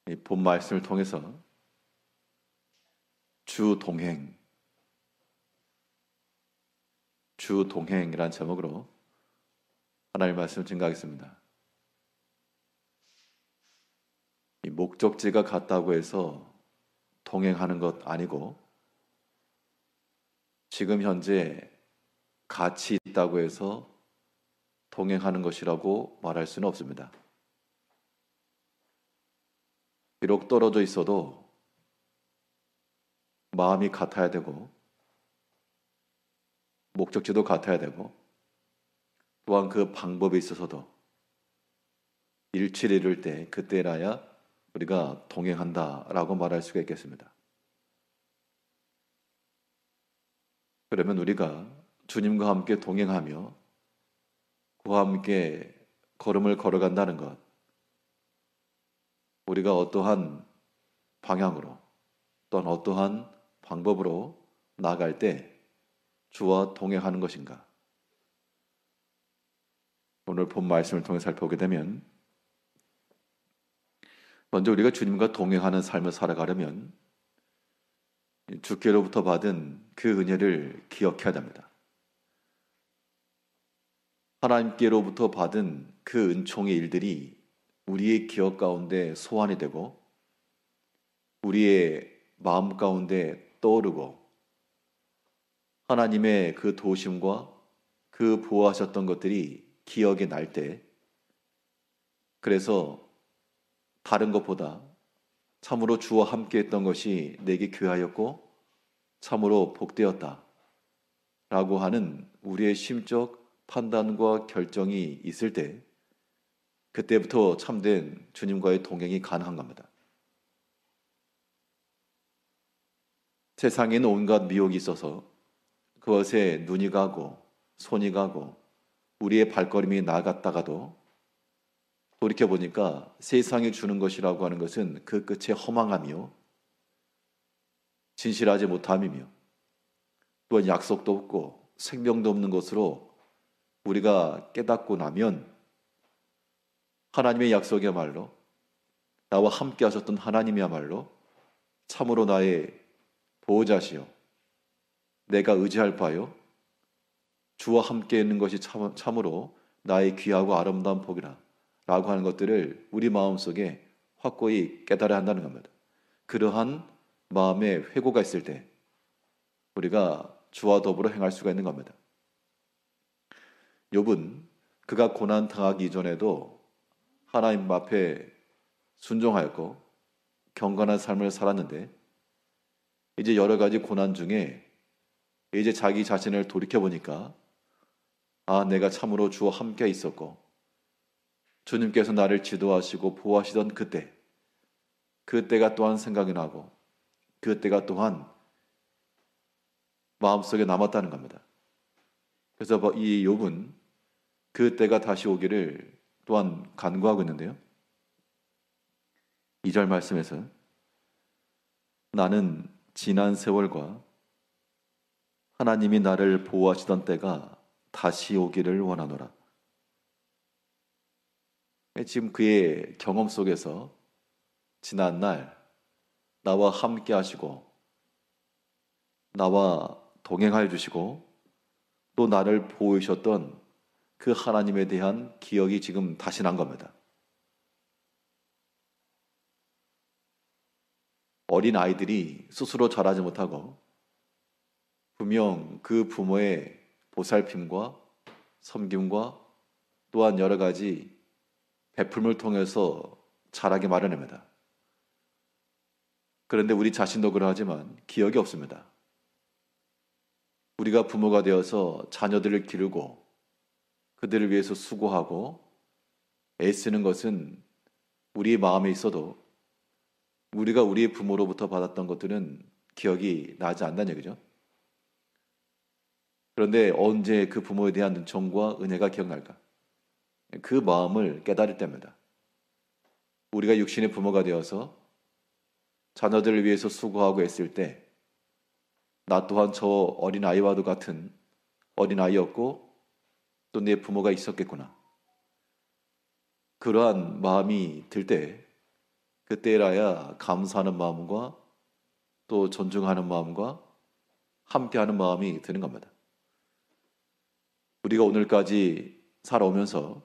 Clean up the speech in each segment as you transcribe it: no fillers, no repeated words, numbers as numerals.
이 본 말씀을 통해서 주 동행이란 제목으로 하나님의 말씀을 증거하겠습니다. 이 목적지가 같다고 해서 동행하는 것 아니고, 지금 현재 같이 있다고 해서 동행하는 것이라고 말할 수는 없습니다. 비록 떨어져 있어도 마음이 같아야 되고, 목적지도 같아야 되고, 또한 그 방법에 있어서도 일치를 이룰 때 그때라야 우리가 동행한다라고 말할 수가 있겠습니다. 그러면 우리가 주님과 함께 동행하며 그와 함께 걸음을 걸어간다는 것, 우리가 어떠한 방향으로 또한 어떠한 방법으로 나아갈 때 주와 동행하는 것인가? 오늘 본 말씀을 통해 살펴보게 되면, 먼저 우리가 주님과 동행하는 삶을 살아가려면 주께로부터 받은 그 은혜를 기억해야 됩니다. 하나님께로부터 받은 그 은총의 일들이 우리의 기억 가운데 소환이 되고 우리의 마음 가운데 떠오르고, 하나님의 그 도우심과 그 보호하셨던 것들이 기억이 날 때, 그래서 다른 것보다 참으로 주와 함께 했던 것이 내게 귀하였고 참으로 복되었다 라고 하는 우리의 심적 판단과 결정이 있을 때, 그때부터 참된 주님과의 동행이 가능한 겁니다. 세상에는 온갖 미혹이 있어서 그것에 눈이 가고 손이 가고 우리의 발걸음이 나갔다가도 돌이켜보니까 세상이 주는 것이라고 하는 것은 그 끝에 허망함이요, 진실하지 못함이며, 또한 약속도 없고 생명도 없는 것으로 우리가 깨닫고 나면, 하나님의 약속이야말로, 나와 함께 하셨던 하나님이야말로 참으로 나의 보호자시요, 내가 의지할 바요, 주와 함께 있는 것이 참으로 나의 귀하고 아름다운 복이라 라고 하는 것들을 우리 마음속에 확고히 깨달아야 한다는 겁니다. 그러한 마음의 회고가 있을 때 우리가 주와 더불어 행할 수가 있는 겁니다. 욥은 그가 고난 당하기 이전에도 하나님 앞에 순종하였고 경건한 삶을 살았는데, 이제 여러 가지 고난 중에 이제 자기 자신을 돌이켜보니까, 내가 참으로 주와 함께 있었고 주님께서 나를 지도하시고 보호하시던 그때가 또한 생각이 나고 그때가 또한 마음속에 남았다는 겁니다. 그래서 이 욥은 그때가 다시 오기를 또한 간구하고 있는데요. 2절 말씀에서 나는 지난 세월과 하나님이 나를 보호하시던 때가 다시 오기를 원하노라. 지금 그의 경험 속에서 지난 날 나와 함께 하시고 나와 동행하여 주시고 또 나를 보호해 주셨던 그 하나님에 대한 기억이 지금 다시 난 겁니다. 어린 아이들이 스스로 자라지 못하고 분명 그 부모의 보살핌과 섬김과 또한 여러 가지 베풀음을 통해서 자라게 마련합니다. 그런데 우리 자신도 그러하지만 기억이 없습니다. 우리가 부모가 되어서 자녀들을 기르고 그들을 위해서 수고하고 애쓰는 것은 우리의 마음에 있어도 우리가 우리의 부모로부터 받았던 것들은 기억이 나지 않는다는 얘기죠. 그런데 언제 그 부모에 대한 은총과 은혜가 기억날까? 그 마음을 깨달을 때입니다. 우리가 육신의 부모가 되어서 자녀들을 위해서 수고하고 애쓸 때 나 또한 저 어린아이와도 같은 어린아이였고 또 내 부모가 있었겠구나. 그러한 마음이 들 때 그때라야 감사하는 마음과 또 존중하는 마음과 함께하는 마음이 드는 겁니다. 우리가 오늘까지 살아오면서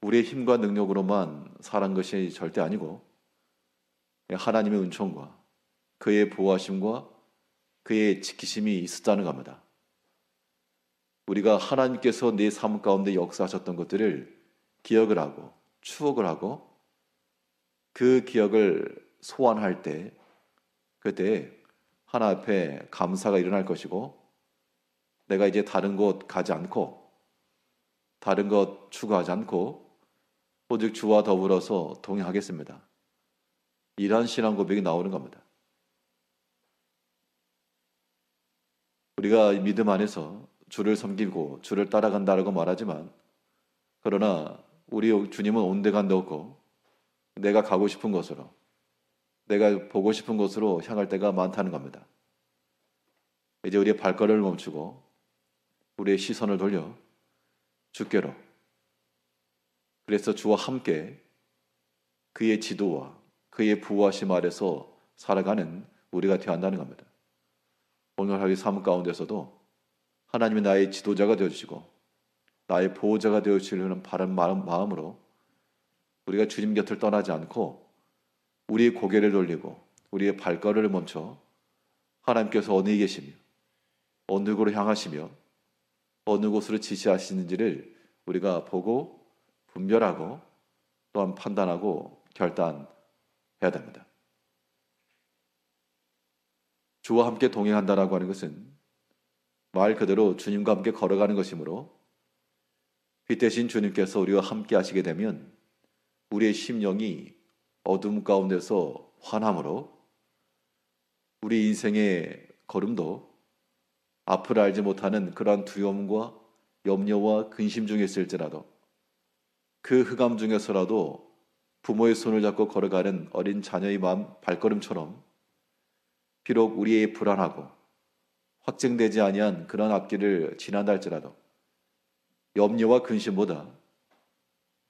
우리의 힘과 능력으로만 살아온 것이 절대 아니고 하나님의 은총과 그의 보호하심과 그의 지키심이 있었다는 겁니다. 우리가 하나님께서 내 삶 가운데 역사하셨던 것들을 기억을 하고 추억을 하고 그 기억을 소환할 때 그때 하나 앞에 감사가 일어날 것이고 내가 이제 다른 곳 가지 않고 다른 것 추구하지 않고 오직 주와 더불어서 동행하겠습니다. 이러한 신앙 고백이 나오는 겁니다. 우리가 믿음 안에서 주를 섬기고 주를 따라간다라고 말하지만 그러나 우리 주님은 온데간데 없고 내가 가고 싶은 곳으로 내가 보고 싶은 곳으로 향할 때가 많다는 겁니다. 이제 우리의 발걸음을 멈추고 우리의 시선을 돌려 주께로 그래서 주와 함께 그의 지도와 그의 부하심 아래서 살아가는 우리가 되어야 한다는 겁니다. 오늘 하루 삶 가운데서도 하나님이 나의 지도자가 되어주시고 나의 보호자가 되어주시려는 바른 마음으로 우리가 주님 곁을 떠나지 않고 우리의 고개를 돌리고 우리의 발걸음을 멈춰 하나님께서 어디에 계시며 어느 곳으로 향하시며 어느 곳으로 지시하시는지를 우리가 보고 분별하고 또한 판단하고 결단해야 됩니다. 주와 함께 동행한다라고 하는 것은 말 그대로 주님과 함께 걸어가는 것이므로 빛 대신 주님께서 우리와 함께 하시게 되면 우리의 심령이 어둠 가운데서 환함으로 우리 인생의 걸음도 앞을 알지 못하는 그러한 두려움과 염려와 근심 중에 있을지라도 그 흑암 중에서라도 부모의 손을 잡고 걸어가는 어린 자녀의 마음 발걸음처럼 비록 우리의 불안하고 확증되지 아니한 그런 앞길을 지난다 할지라도 염려와 근심보다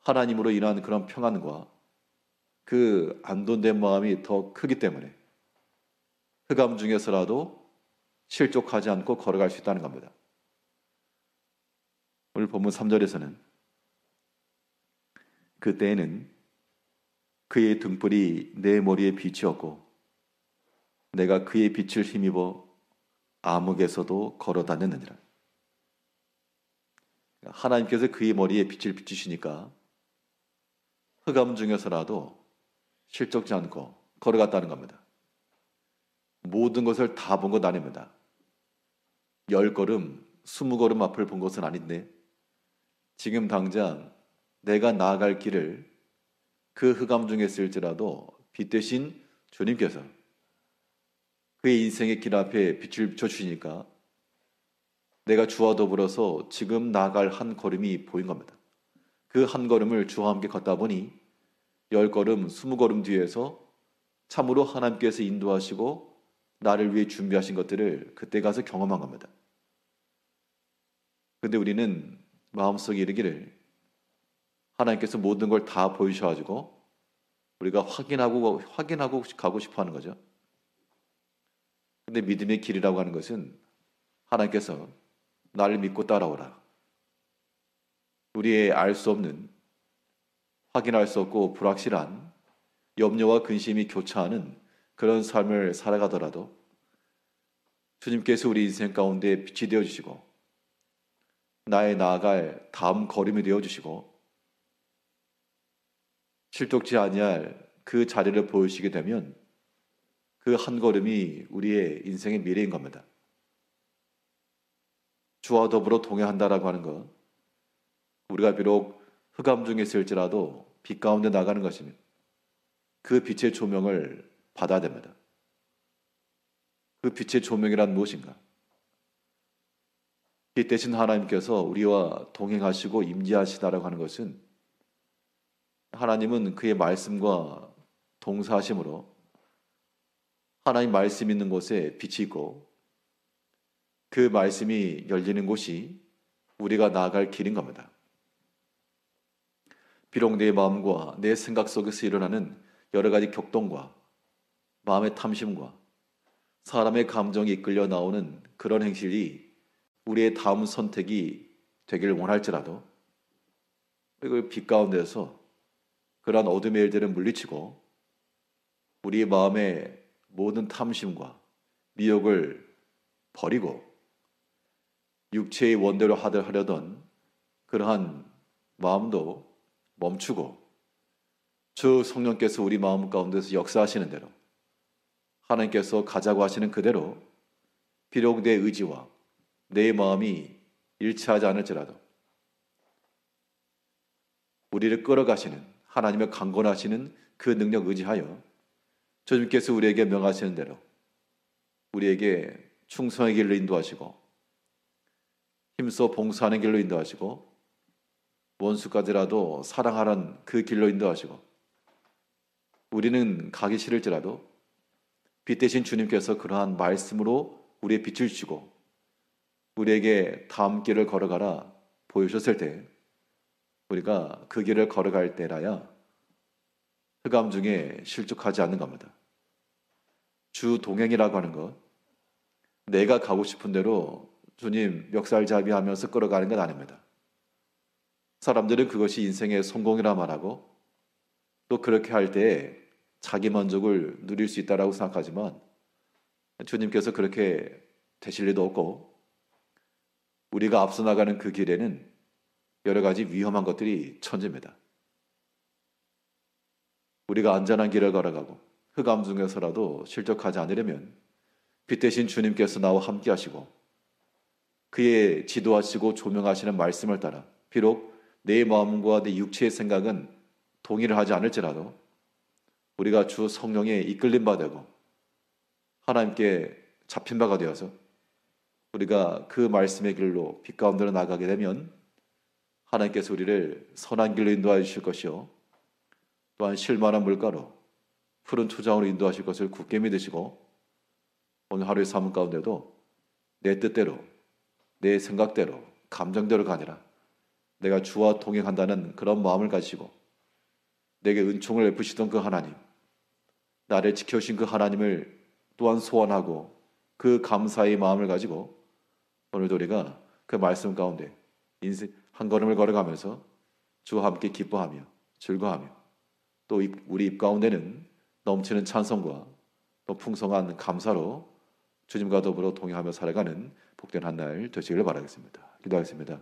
하나님으로 인한 그런 평안과 그 안돈된 마음이 더 크기 때문에 흑암 중에서라도 실족하지 않고 걸어갈 수 있다는 겁니다. 오늘 본문 3절에서는 그때에는 그의 등불이 내 머리에 빛이었고 내가 그의 빛을 힘입어 암흑에서도 걸어 다녔느니라. 하나님께서 그의 머리에 빛을 비추시니까 흑암 중에서라도 실족지 않고 걸어갔다는 겁니다. 모든 것을 다 본 것 아닙니다. 10걸음, 20걸음 앞을 본 것은 아닌데 지금 당장 내가 나아갈 길을 그 흑암 중에 있을지라도 빛 대신 주님께서 그의 인생의 길 앞에 빛을 비춰주시니까 내가 주와 더불어서 지금 나아갈 한 걸음이 보인 겁니다. 그 한 걸음을 주와 함께 걷다 보니 10걸음, 20걸음 뒤에서 참으로 하나님께서 인도하시고 나를 위해 준비하신 것들을 그때 가서 경험한 겁니다. 근데 우리는 마음속에 이르기를 하나님께서 모든 걸 다 보이셔가지고 우리가 확인하고 가고 싶어 하는 거죠. 근데 믿음의 길이라고 하는 것은 하나님께서 나를 믿고 따라오라. 우리의 알 수 없는, 확인할 수 없고 불확실한 염려와 근심이 교차하는 그런 삶을 살아가더라도 주님께서 우리 인생 가운데 빛이 되어주시고 나의 나아갈 다음 걸음이 되어주시고 실족지 아니할 그 자리를 보여주시게 되면 그 한 걸음이 우리의 인생의 미래인 겁니다. 주와 더불어 동행한다라고 하는 것, 우리가 비록 흑암 중에 있을지라도 빛 가운데 나가는 것이면 그 빛의 조명을 받아야 됩니다. 그 빛의 조명이란 무엇인가? 빛 대신 하나님께서 우리와 동행하시고 임재하시다라고 하는 것은 하나님은 그의 말씀과 동사하심으로 하나님 말씀 있는 곳에 빛이 있고 그 말씀이 열리는 곳이 우리가 나아갈 길인 겁니다. 비록 내 마음과 내 생각 속에서 일어나는 여러 가지 격동과 마음의 탐심과 사람의 감정이 이끌려 나오는 그런 행실이 우리의 다음 선택이 되기를 원할지라도 그 빛 가운데서 그러한 어둠의 일들을 물리치고 우리의 마음의 모든 탐심과 미혹을 버리고 육체의 원대로 하려던 그러한 마음도 멈추고 주 성령께서 우리 마음 가운데서 역사하시는 대로 하나님께서 가자고 하시는 그대로 비록 내 의지와 내 마음이 일치하지 않을지라도 우리를 끌어가시는 하나님의 강권하시는 그 능력 의지하여 주님께서 우리에게 명하시는 대로 우리에게 충성의 길로 인도하시고 힘써 봉사하는 길로 인도하시고 원수까지라도 사랑하는 그 길로 인도하시고 우리는 가기 싫을지라도 빛 대신 주님께서 그러한 말씀으로 우리의 빛을 주고 우리에게 다음 길을 걸어가라 보여주셨을 때 우리가 그 길을 걸어갈 때라야 흑암 중에 실족하지 않는 겁니다. 주 동행이라고 하는 것, 내가 가고 싶은 대로 주님 멱살잡이하면서 끌어가는 건 아닙니다. 사람들은 그것이 인생의 성공이라 말하고 또 그렇게 할 때 자기 만족을 누릴 수 있다라고 생각하지만 주님께서 그렇게 되실 리도 없고 우리가 앞서 나가는 그 길에는 여러 가지 위험한 것들이 천지입니다. 우리가 안전한 길을 걸어가고 흑암 중에서라도 실족하지 않으려면 빛 대신 주님께서 나와 함께 하시고 그의 지도하시고 조명하시는 말씀을 따라 비록 내 마음과 내 육체의 생각은 동의를 하지 않을지라도 우리가 주 성령에 이끌림 바 되고 하나님께 잡힌 바가 되어서 우리가 그 말씀의 길로 빛 가운데로 나가게 되면 하나님께서 우리를 선한 길로 인도하여 주실 것이요 또한 실만한 물가로 푸른 초장으로 인도하실 것을 굳게 믿으시고 오늘 하루의 삶 가운데도 내 뜻대로 내 생각대로 감정대로가 아니라 내가 주와 동행한다는 그런 마음을 가지고 내게 은총을 베푸시던 그 하나님, 나를 지켜주신 그 하나님을 또한 소원하고 그 감사의 마음을 가지고 오늘도 우리가 그 말씀 가운데 인생 한 걸음을 걸어가면서 주와 함께 기뻐하며 즐거워하며 또 우리 입 가운데는 넘치는 찬송과 또 풍성한 감사로 주님과 더불어 동행하며 살아가는 복된 한 날 되시기를 바라겠습니다. 기도하겠습니다.